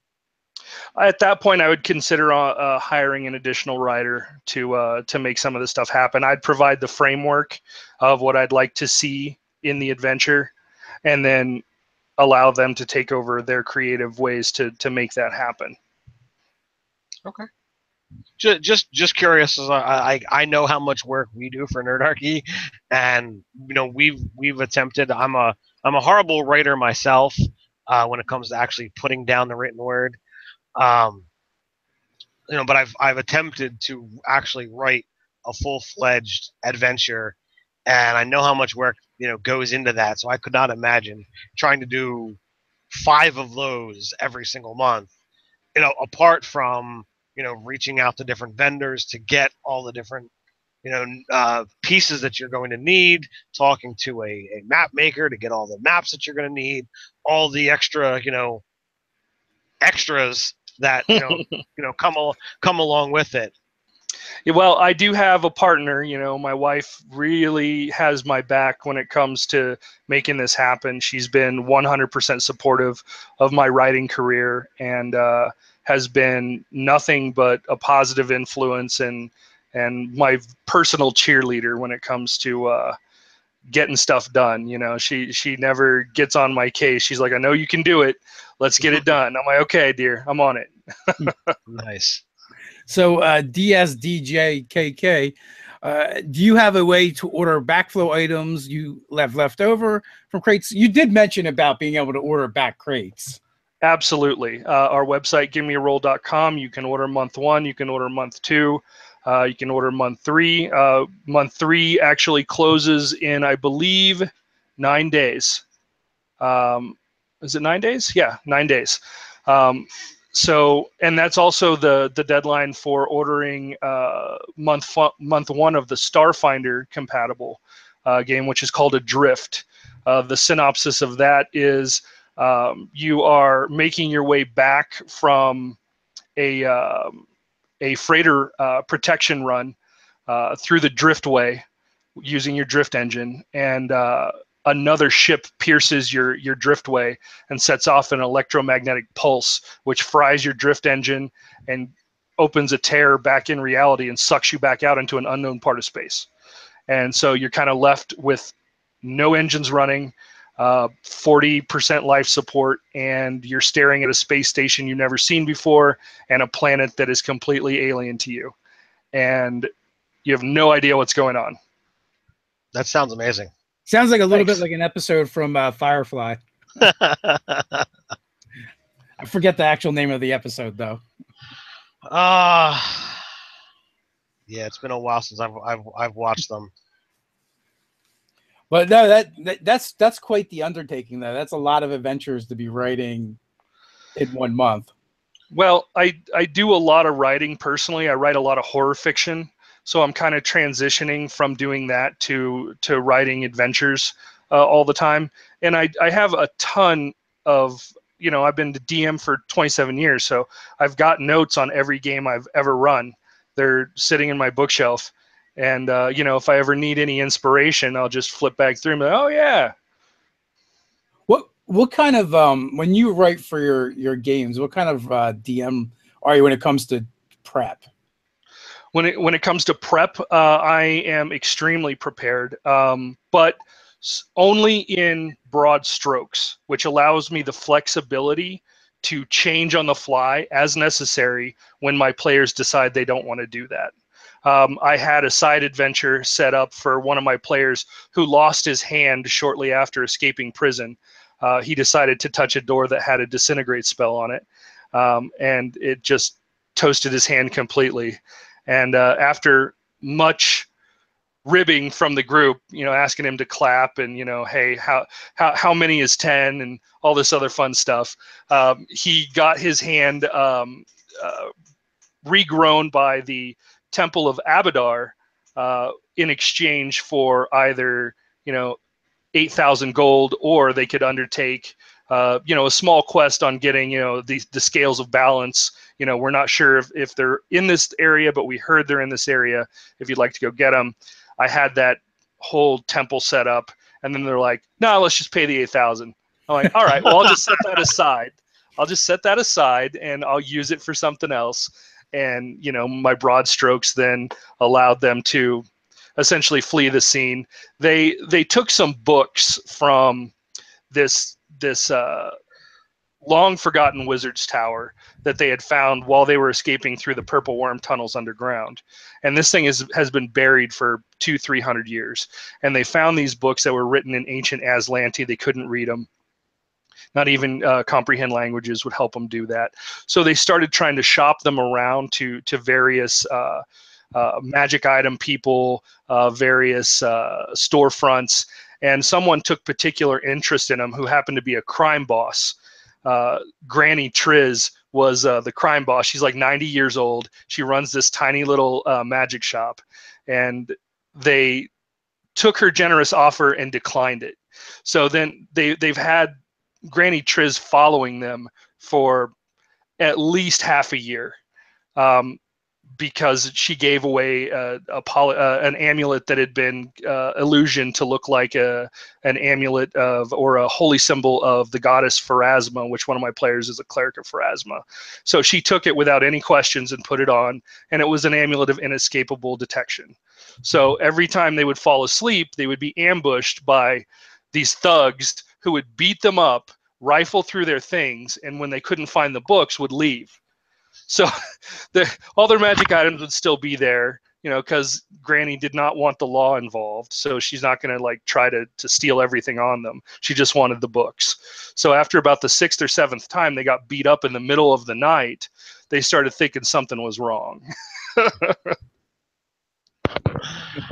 At that point, I would consider hiring an additional writer to make some of this stuff happen. I'd provide the framework of what I'd like to see in the adventure, and then allow them to take over their creative ways to make that happen. Okay. Just curious, as I know how much work we do for Nerdarchy, and we've attempted. I'm a horrible writer myself when it comes to actually putting down the written word. But I've attempted to actually write a full-fledged adventure, and I know how much work goes into that. So I could not imagine trying to do 5 of those every single month. Apart from reaching out to different vendors to get all the different pieces that you're going to need, talking to a map maker to get all the maps that you're going to need, all the extra extras that come along with it. Yeah, well, I do have a partner. My wife really has my back when it comes to making this happen. She's been 100% supportive of my writing career and has been nothing but a positive influence and my personal cheerleader when it comes to getting stuff done. She never gets on my case. She's like, I know you can do it. Let's get it done. I'm like, okay, dear, I'm on it. Nice. So DSDJKK, do you have a way to order backflow items you left over from crates? You did mention about being able to order back crates. Absolutely. Our website, gimmearoll.com, you can order month 1, you can order month 2, you can order month 3. Month 3 actually closes in, I believe, 9 days. Is it 9 days? Yeah, 9 days. And that's also the deadline for ordering month 1 of the Starfinder compatible game, which is called Adrift. The synopsis of that is you are making your way back from a freighter protection run through the driftway using your drift engine, and another ship pierces your driftway and sets off an electromagnetic pulse, which fries your drift engine and opens a tear back in reality and sucks you back out into an unknown part of space. And so you're kind of left with no engines running, 40% life support, and you're staring at a space station you've never seen before and a planet that is completely alien to you. And you have no idea what's going on. That sounds amazing. Sounds like a little bit like an episode from Firefly. I forget the actual name of the episode, though. Yeah, it's been a while since I've watched them. But no, that's quite the undertaking, though. That's a lot of adventures to be writing in 1 month. Well, I do a lot of writing personally. I write a lot of horror fiction, so I'm kind of transitioning from doing that to writing adventures all the time. And I have a ton of, I've been the DM for 27 years, so I've got notes on every game I've ever run. They're sitting in my bookshelf. And, if I ever need any inspiration, I'll just flip back through and be like, oh, yeah. What kind of, when you write for your games, what kind of DM are you when it comes to prep? When it comes to prep, I am extremely prepared, but only in broad strokes, which allows me the flexibility to change on the fly as necessary when my players decide they don't want to do that. I had a side adventure set up for one of my players who lost his hand shortly after escaping prison. He decided to touch a door that had a disintegrate spell on it, and it just toasted his hand completely. And after much ribbing from the group, asking him to clap and, hey, how many is 10 and all this other fun stuff, he got his hand regrown by the Temple of Abadar in exchange for either 8,000 gold, or they could undertake a small quest on getting the scales of balance. We're not sure if they're in this area, but we heard they're in this area. If you'd like to go get them, I had that whole temple set up, and then they're like, "No, let's just pay the 8,000." I'm like, "All right, well, I'll just set that aside. And I'll use it for something else." And, my broad strokes then allowed them to essentially flee the scene. They took some books from this long forgotten wizard's tower that they had found while they were escaping through the purple worm tunnels underground. And this thing has been buried for 200-300 years. And they found these books that were written in ancient Aslanti. They couldn't read them. Not even comprehend languages would help them do that. So they started trying to shop them around to various magic item people, various storefronts, and someone took particular interest in them who happened to be a crime boss. Granny Triz was the crime boss. She's like 90 years old. She runs this tiny little magic shop, and they took her generous offer and declined it. So then they've had Granny Triz following them for at least half a year, because she gave away an amulet that had been illusioned to look like an amulet of, or a holy symbol of, the goddess Pharasma, which one of my players is a cleric of Pharasma. So she took it without any questions and put it on, and it was an amulet of inescapable detection. So every time they would fall asleep, they would be ambushed by these thugs who would beat them up, rifle through their things, and when they couldn't find the books, would leave. So all their magic items would still be there, because Granny did not want the law involved. So she's not going to try to steal everything on them. She just wanted the books. So after about the 6th or 7th time they got beat up in the middle of the night, they started thinking something was wrong. It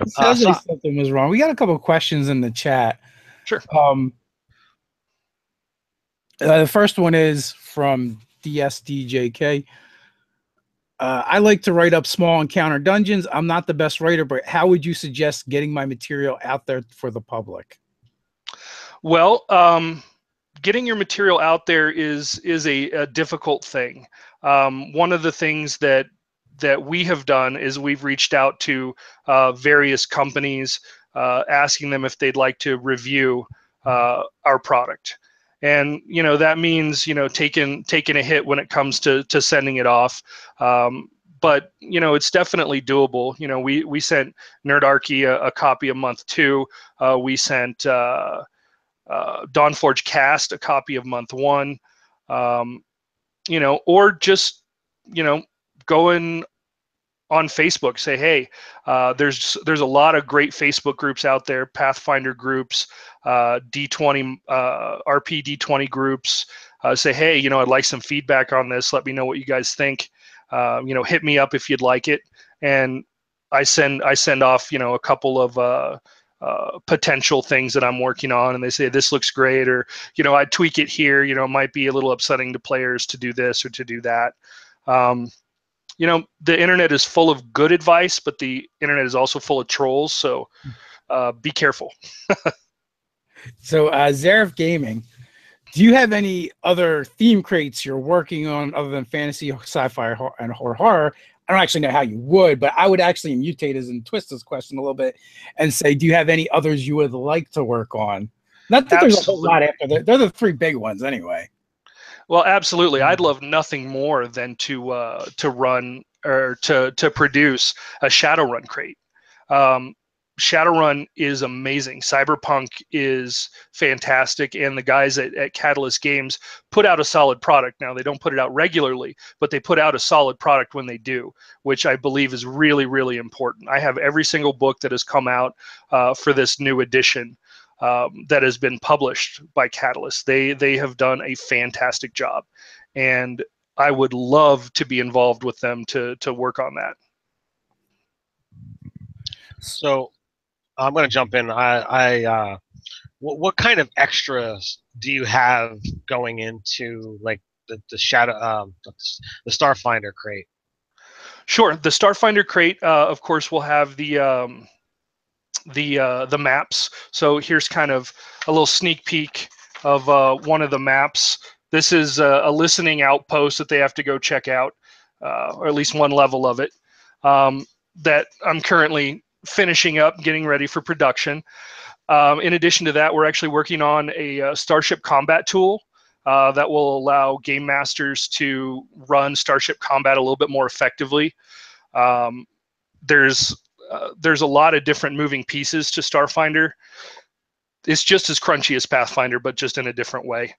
sounds like something was wrong. We got a couple of questions in the chat. Sure. The first one is from DSDJK. I like to write up small encounter dungeons. I'm not the best writer, but how would you suggest getting my material out there for the public? Well, getting your material out there is a difficult thing. One of the things that we have done is we've reached out to various companies, asking them if they'd like to review our product. And that means taking a hit when it comes to sending it off, but it's definitely doable. We sent Nerdarchy a copy a month too. We sent Dawnforge Cast, a copy of month 1, or just, going on Facebook, say, hey, there's a lot of great Facebook groups out there, Pathfinder groups, D20, RP D20 groups. Say, hey, I'd like some feedback on this. Let me know what you guys think. Hit me up if you'd like it. And I send off, a couple of potential things that I'm working on, and they say this looks great, or I tweak it here. It might be a little upsetting to players to do this or to do that. The internet is full of good advice, but the internet is also full of trolls. So be careful. So Zareth Gaming, do you have any other theme crates you're working on other than fantasy, sci-fi, and horror? I don't actually know how you would, but I would actually mutate and twist this question a little bit and say, do you have any others you would like to work on? Not that there's a whole lot after that. They're the 3 big ones anyway. Well, absolutely. I'd love nothing more than to run or to produce a Shadowrun crate. Shadowrun is amazing. Cyberpunk is fantastic, and the guys at Catalyst Games put out a solid product. Now, they don't put it out regularly, but they put out a solid product when they do, which I believe is really, really important. I have every single book that has come out for this new edition that has been published by Catalyst. They have done a fantastic job, and I would love to be involved with them to work on that. So I'm going to jump in. What kind of extras do you have going into like the Starfinder crate? Sure. The Starfinder crate, of course, will have the maps. So here's kind of a little sneak peek of one of the maps. This is a listening outpost that they have to go check out, or at least one level of it, that I'm currently finishing up, getting ready for production. In addition to that, we're actually working on a Starship Combat tool that will allow game masters to run Starship Combat a little bit more effectively. There's a lot of different moving pieces to Starfinder. It's just as crunchy as Pathfinder, but just in a different way.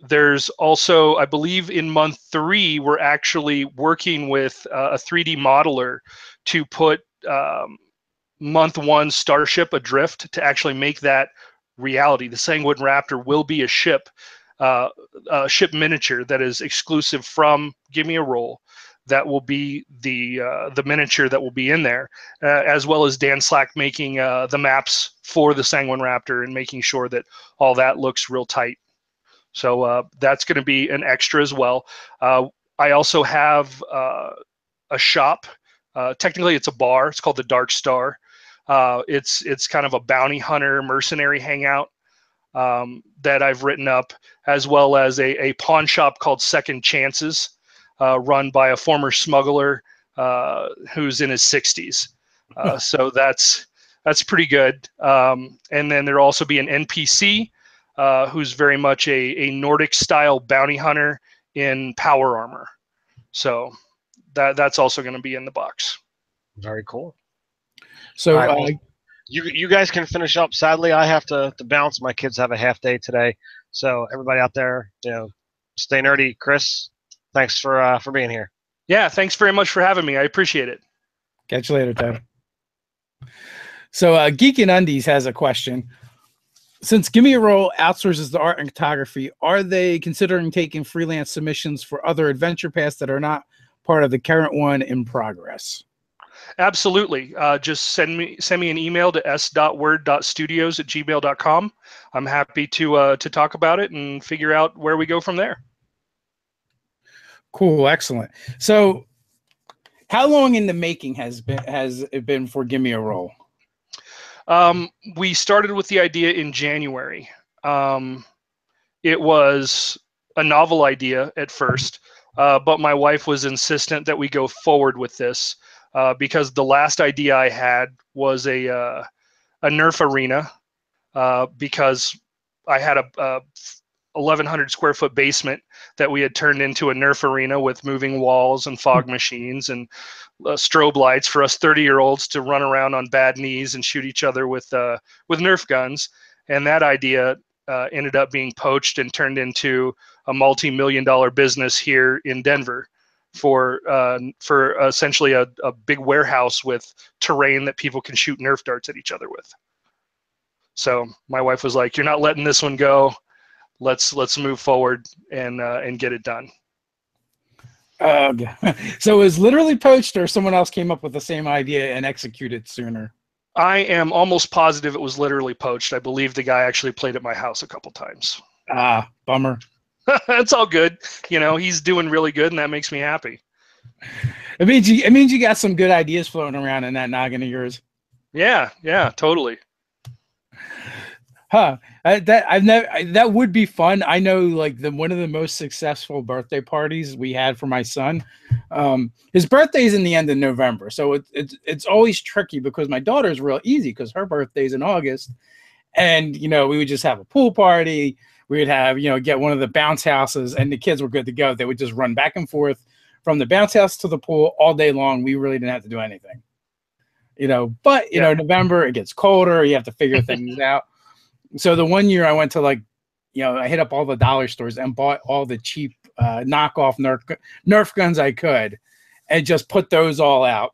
There's also, I believe in month 3, we're actually working with a 3D modeler to put month 1 Starship Adrift to actually make that reality. The Sanguine Raptor will be a ship miniature that is exclusive from Gimme a Roll. That will be the miniature that will be in there, as well as Dan Slack making the maps for the Sanguine Raptor and making sure that all that looks real tight. So that's going to be an extra as well. I also have a shop. Technically, it's a bar. It's called the Dark Star. It's kind of a bounty hunter mercenary hangout that I've written up, as well as a pawn shop called Second Chances, run by a former smuggler who's in his 60s. So that's pretty good. And then there'll also be an NPC who's very much a Nordic-style bounty hunter in power armor. So that's also going to be in the box. Very cool. So you guys can finish up. Sadly, I have to bounce. My kids have a half day today. So everybody out there, stay nerdy. Chris, thanks for being here. Yeah, thanks very much for having me. I appreciate it. Catch you later, Ted. So Geek and Undies has a question. Since Gimme a Roll outsources the art and photography, are they considering taking freelance submissions for other adventure paths that are not part of the current one in progress? Absolutely. Just send me an email to s.word.studios@gmail.com. I'm happy to talk about it and figure out where we go from there. Cool, excellent. So, how long in the making has it been for Gimme a Roll? We started with the idea in January. It was a novel idea at first, but my wife was insistent that we go forward with this because the last idea I had was a Nerf arena because I had a 1,100 square foot basement that we had turned into a Nerf arena with moving walls and fog machines and strobe lights for us 30-year-olds to run around on bad knees and shoot each other with Nerf guns. and that idea ended up being poached and turned into a multi-million-dollar business here in Denver for essentially a big warehouse with terrain that people can shoot Nerf darts at each other with. So my wife was like, "You're not letting this one go. Let's move forward and get it done." So it was literally poached, or someone else came up with the same idea and executed sooner? I am almost positive it was literally poached. I believe the guy actually played at my house a couple times. Ah, bummer. That's all good. You know, he's doing really good, and that makes me happy. It means you got some good ideas floating around in that noggin of yours. Yeah, totally. Huh? That would be fun. I know, like, one of the most successful birthday parties we had for my son. His birthday's in the end of November, so it's always tricky because my daughter's real easy because her birthday's in August, and we would just have a pool party. We would have get one of the bounce houses, and the kids were good to go. They would just run back and forth from the bounce house to the pool all day long. We really didn't have to do anything, But November, it gets colder. You have to figure things out. So the one year I went to I hit up all the dollar stores and bought all the cheap knockoff Nerf guns I could, and just put those all out.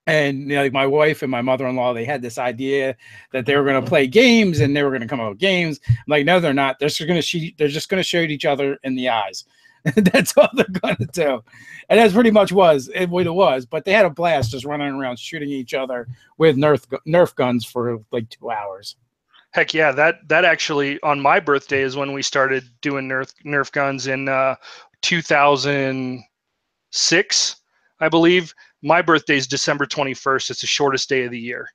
And my wife and my mother-in-law, they had this idea that they were going to play games and they were going to come up with games. I'm like, no, they're not. They're just going to shoot each other in the eyes. That's all they're going to do. And that's pretty much what it was. But they had a blast just running around shooting each other with Nerf guns for like 2 hours. Heck yeah, that actually on my birthday is when we started doing Nerf guns in 2006, I believe. My birthday is December 21st. It's the shortest day of the year.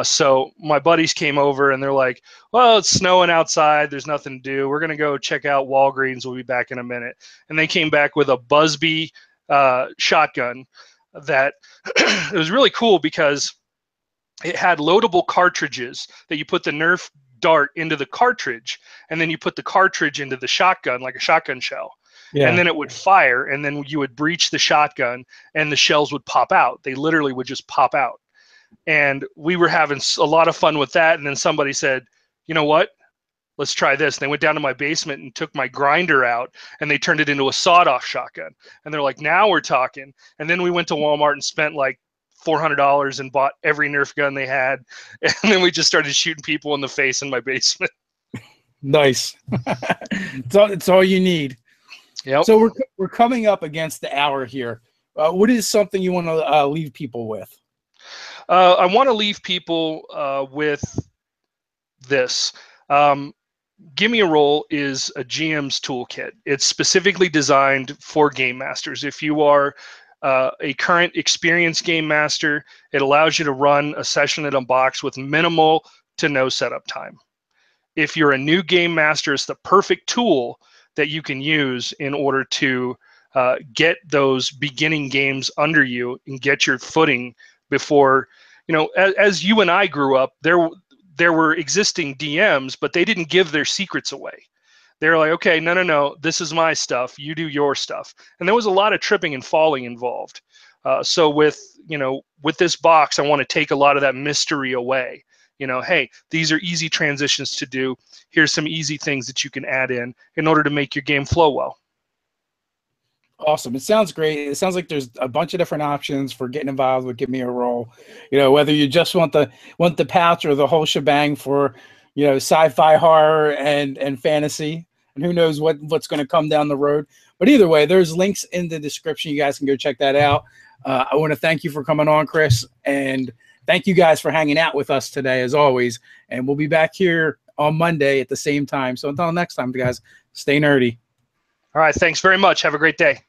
So my buddies came over and they're like, "Well, it's snowing outside. There's nothing to do. We're gonna go check out Walgreens. We'll be back in a minute." And they came back with a Busby shotgun that it was really cool because it had loadable cartridges that you put the Nerf dart into the cartridge, and then you put the cartridge into the shotgun like a shotgun shell. Yeah. And then it would fire, and then you would breach the shotgun, and the shells would pop out. They literally would just pop out. And we were having a lot of fun with that, and then somebody said, "You know what? Let's try this." And they went down to my basement and took my grinder out, and they turned it into a sawed-off shotgun. And they're like, "Now we're talking." And then we went to Walmart and spent like $400 and bought every Nerf gun they had, and then we just started shooting people in the face in my basement. Nice. It's all you need. Yep. So we're coming up against the hour here. What is something you want to leave people with? I want to leave people with this. Gimme a Roll is a GM's toolkit. It's specifically designed for game masters. If you are a current experienced game master, it allows you to run a session in a box with minimal to no setup time. If you're a new game master, it's the perfect tool that you can use in order to get those beginning games under you and get your footing before, as you and I grew up, there were existing DMs, but they didn't give their secrets away. They're like, "Okay, no, this is my stuff. You do your stuff." And there was a lot of tripping and falling involved. So with this box, I want to take a lot of that mystery away. Hey, these are easy transitions to do. Here's some easy things that you can add in order to make your game flow well. Awesome. It sounds great. It sounds like there's a bunch of different options for getting involved with Gimme a Roll. Whether you just want the pouch or the whole shebang for sci-fi, horror, and fantasy, and who knows what's going to come down the road. But either way, there's links in the description. You guys can go check that out. I want to thank you for coming on, Chris, and thank you guys for hanging out with us today, as always. And we'll be back here on Monday at the same time. So until next time, guys, stay nerdy. All right. Thanks very much. Have a great day.